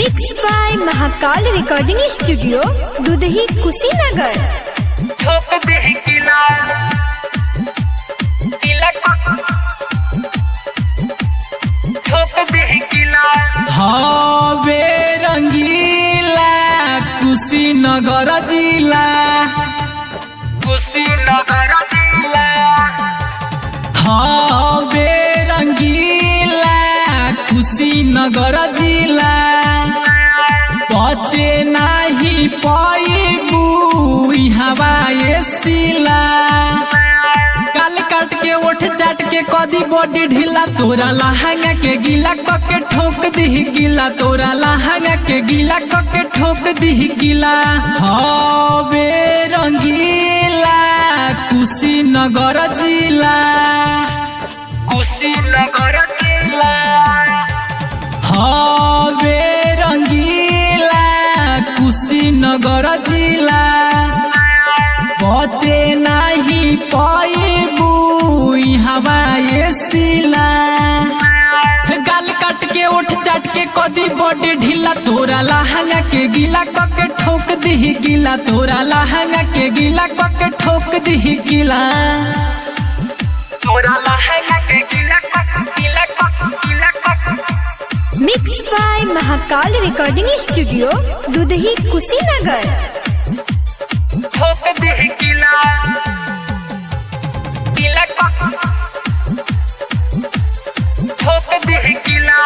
Mix by Mahakal recording studio Dudhahi Kushinagar. ठोक दे किला किला ठोक दे किला हवे रंगीला कुशीनगर जिला कुशीनगर जिला हवे रंगीला कुशीनगर जिला बचे नाही पाइबू हवा सिला काल काट के ओठ चाट के कदी बॉडी ढीला तोरा लहंगा के गीला कके ठोक दी गीला तोरा लहंगा के गीला कके ठोक दी गीला हवे रंगीला कुशीनगर जिला कुशीनगर जिला हवे रंगीला कुशीनगर जिला बचे नाही पाइबू हवा सिला गाल काट के ओठ चाट के कदी बॉडी ढीला तोरा लहंगा के गीला कके ठोक दी गीला तोरा लहंगा के गीला कके ठोक दी गीला तोरा लहंगा के गीला गीला गीला mix by Mahakal recording studio Dudhahi Kushinagar. ठोक दे किला किला ठोक दे किला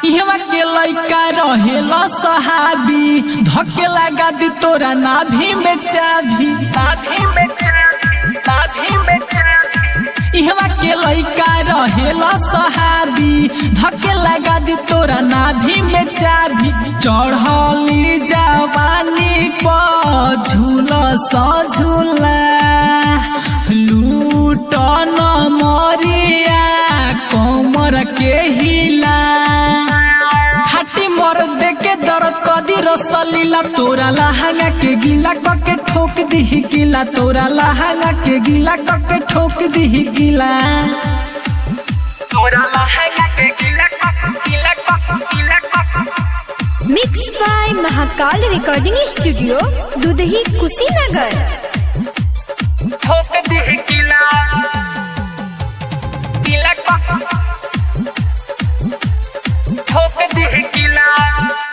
इहवा के लइका रहेला सहाबी धक्के लगा दी तोरा नाभि में चाभी नाभि में चाभी इहवा के लइका रहेला सहाबी धक्के लगा दी तोरा नाभि में चाभी चढ़ली जवानी पर झूला सा झूला लूटन मरिया कमर के हिला खाटी मर दे के दर्द कदी रसलीला तोरा लहंगा के गीला कके ठोक दी गीला तोरा लहंगा के गीला कके ठोक दी गीला तोरा लहंगा के गीला गीला गीला mix by Mahakal recording studio Dudhahi Kushinagar. ठोक दे किला किला ठोक दे किला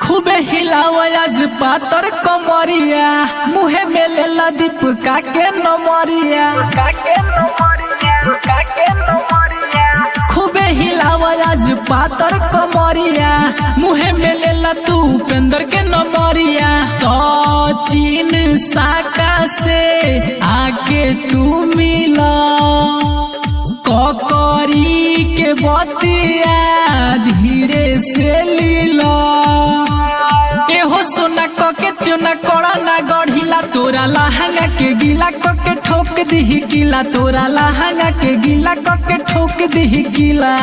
खूबे हिलावज पातर कमरिया मुहे में लेला दीपका के नमरिया काके नो मारिया खूबे हिलावज पातर कमरिया मुहे में लेला तू उपेंद्र के नमरिया तो चीन साका से आके तू मिला ककरी के बतिया धीरे से लीला एहो सोना कके चुना कड़ा ना गढ़िला तोरा लहंगा के गीला कके ठोक दी गीला तोरा लहंगा के गीला कके ठोक दी गीला।